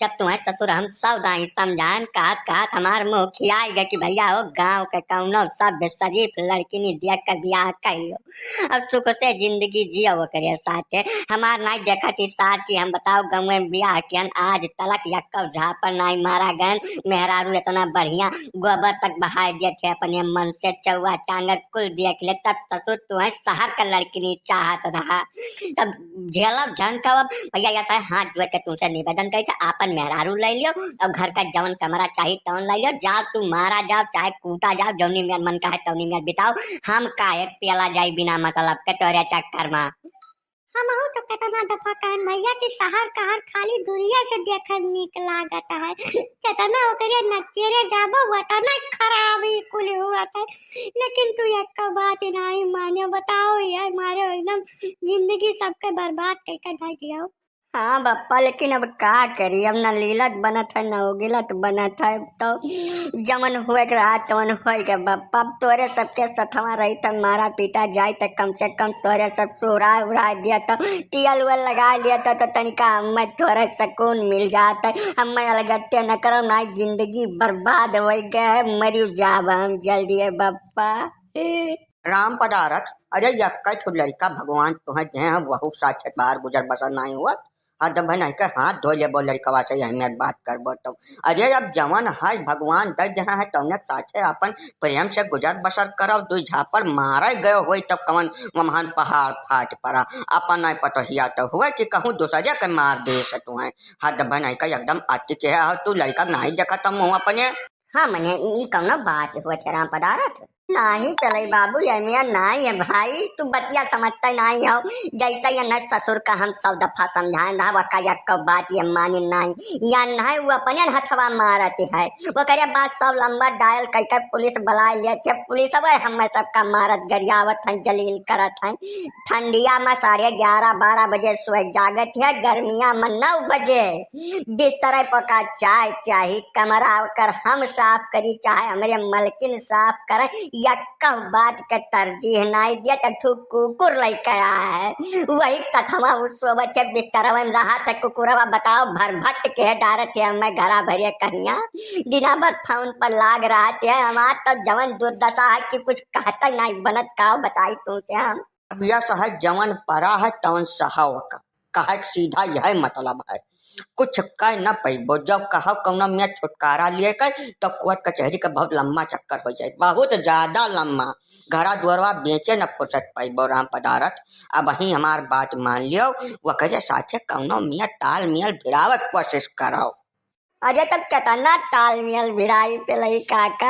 जब तुम्हें ससुर हम सब दाई समझान कहत हमार मुँह खियाई गए कि भैया हो गाँव के कौनो सभ्य शरीफ लड़की ने दिया कर बियाह कर लो, अब सुख से जिंदगी जियो वो करे साथे। हमार नाई देखा थी साथ की हम बताओ गाँव में बियाह कियन आज तलक यक्का झापर नाई मारा गन मेहरारू इतना बढ़िया गोबर तक बहा दिए थे अपने मन से चौवा टांगर कुल दिया के लिए, तब ससुर तुम्हें शहर का लड़की नहीं चाहत रहा। तब झेलब झन कब भैया ऐसा हाथ जोड़ के तुमसे निवेदन करे थे आपन मेहरारू ले लियो और घर का जवन कमरा चाहिए तवन ले लियो, जाओ तू मारा जाओ चाहे कूटा जाओ जौनी में मन का है तवनी में बिताओ, हम काहे पियला जाई बिना मतलब के तोरे चक्कर में। हम तो कितना दफा कहन भैया कि शहर कहर खाली दूरिया से देखन निक लागत है, कितना ओकरे नचेरे जाबो वतना खराब ही कुल हुआ था, लेकिन तू एक बात नहीं माने बताओ यार मारे एकदम जिंदगी सबके बर्बाद करके धर दिया। हाँ बप्पा लेकिन अब का करी, अब न लीलत बनत है न उगिलत बनत है, तो जमन हुए के रहा तमन हो के बप्पा तोरे सबके सथवा रही तो मारा पीटा जाए तो कम से कम तोरे सब सोरा उड़ा दिया तो तियल उल लगा लिया तो तनिका हमें थोड़े सुकून मिल जाता, हमें अलगट्टे न करो ना जिंदगी बर्बाद हो गए मरी जाब हम जल्दी है बप्पा। राम पदारथ अरे यक्का छुट लड़का भगवान तुम्हें दे वहू साक्षात बाहर गुजर बसर नहीं हुआ हाँ तो भाई के हाथ धो ले बोल लड़कवा से अहमियत बात करबो तो अरे अब जवन है भगवान दर्द जहाँ है तौने साथे अपन प्रेम से गुजर बसर करो दू झापर मारे गए हो तब कवन महान पहाड़ फाट पड़ा अपन नहीं पटहिया तो हुए कि कहूँ दूसरे के मार दे से तुम्हें हाँ तो भाई का एकदम आती के तू लड़का नहीं देखा तुम मुँह अपने। हाँ मने ई कौनो बात हुआ राम पदारथ नहीं चले बाबू ये नहीं है भाई, तू बतिया समझता नहीं हो जैसा ये न ससुर का हम सब दफा समझाए ना वका यक्का बात ये माने नहीं या नहीं वो अपने हथवा मारते है वो करे बात सब लंबा डायल करके पुलिस बुला लिए थे, पुलिस अब हमें सबका मारत गरियावत है जलील करत है, ठंडिया में 11:30-12 बजे सोए जागत है, गर्मिया में 9 बजे बिस्तर पका चाय चाहे कमरा कर हम साफ करी चाहे हमारे मलकिन साफ करे यक्का बात के तरजीह नहीं दिया तो कुकुर लेकर आया है वही कथमा उस बच्चे बिस्तर में रहा था कुकुरवा बताओ भर भट के डारे थे मैं घरा भरिए कहिया दिना भर फोन पर लाग रहा थे हमार तो जवन दुर्दशा है कि कुछ कहता नहीं बनत का बताई तुमसे हम। यह सहज जवन परा है तवन सहाव का कहा सीधा यह मतलब है कुछ कह न पैबो जब कहा कौन में छुटकारा लिए कर तो कोर्ट कचहरी का बहुत लंबा चक्कर हो जाए बहुत ज्यादा लंबा घरा दुआरवा बेचे न फुर्सत पैबो राम पदारथ अब वही हमार बात मान लियो वो कहे साथे कौनो मियाँ ताल मियल भिड़ावत कोशिश करो। अरे तक कितना तालमेल भिड़ाई पे लई काका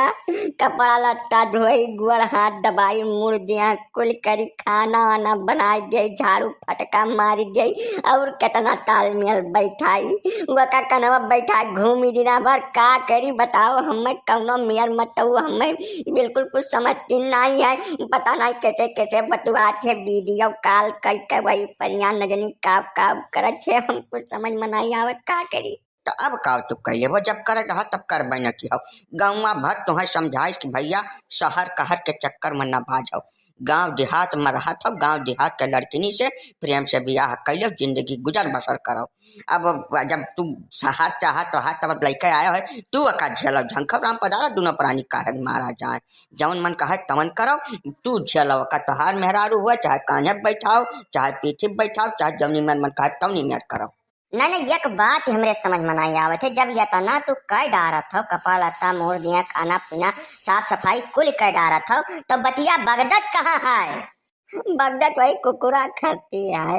कपड़ा लत्ता धोई गुड़ हाथ दबाई मुड़ दिया कुल करी खाना वाना बनाई दे झाड़ू फटका मारी दे और कितना तालमेल बैठाई वो का कनवा बैठा घूमी दिना भर का करी बताओ हमें कौनो मेयर मत हमें बिल्कुल कुछ समझती नहीं है पता नहीं कैसे कैसे बतुआ थे वीडियो कॉल करके वही परिया नजनी काब काब करत छे हम कुछ समझ में नहीं आवत का करी। तो अब का तू कहिए वो जब करे रहा तब कर बन की हो गाँव भर तुम्हें समझाइस कि भैया शहर कहर के चक्कर में न भाजो गांव देहात में रहा था गांव देहात के लड़किनी से प्रेम से बियाह कर जिंदगी गुजर बसर करो। अब जब तू शहर चाहत रहा तब लड़के आया है तू अका झेलो झंखर राम पधारा दोनों प्राणी काहे मारा जाए जवन मन कहे तमन करो तू झेलो का तोहार मेहरारू हुआ चाहे कान्हे बैठाओ चाहे पीठी बैठाओ चाहे जवनी मन कहे तवनी में करो। नहीं एक बात हमरे समझ में नहीं आवत है जब ये तना तू कह डारत हो कपड़ा लत्ता मोड़ दिया खाना पीना साफ सफाई कुल कह डारत हो तो बतिया बगदत कहाँ है। बगदत वही कुकुरा खाती है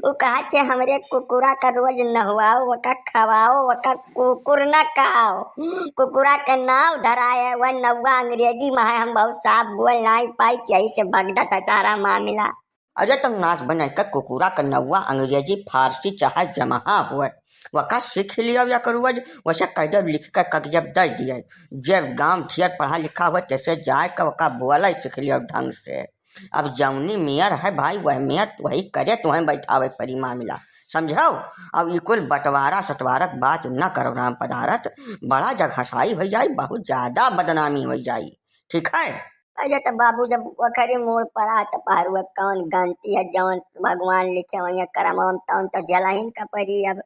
वो कहा चे हमरे कुकुरा का रोज नहवाओ वका खवाओ वका कुकुर न खाओ कुकुरा के नाव धराए वह नौवा अंग्रेजी में है हम बहुत साफ बोल नहीं पाई यही से बगदत है सारा मामला। अरे तुम नाश बने का कुकुरा का नौवा अंग्रेजी फारसी चाहे जमहा हुए वका सीख लिया या करुआ वैसे कैदर लिख कर कगजब दे दिया जब गांव थियर पढ़ा लिखा हुआ तैसे जाए का वका बोला सीख लिया ढंग से। अब जौनी मेयर है भाई वह मेयर वही करे तुम्हें बैठावे परी मामला समझो। अब इकुल बंटवारा सटवारक बात न करो राम पदारथ बड़ा जगहसाई हो जाए बहुत ज्यादा बदनामी हो जाए ठीक है। अरे तो बाबू जब वखरी मोड़ पर आ तो पार कौन गनती है जौन भगवान लिखे वही करम तौन तो जलाइन का पड़ी अब।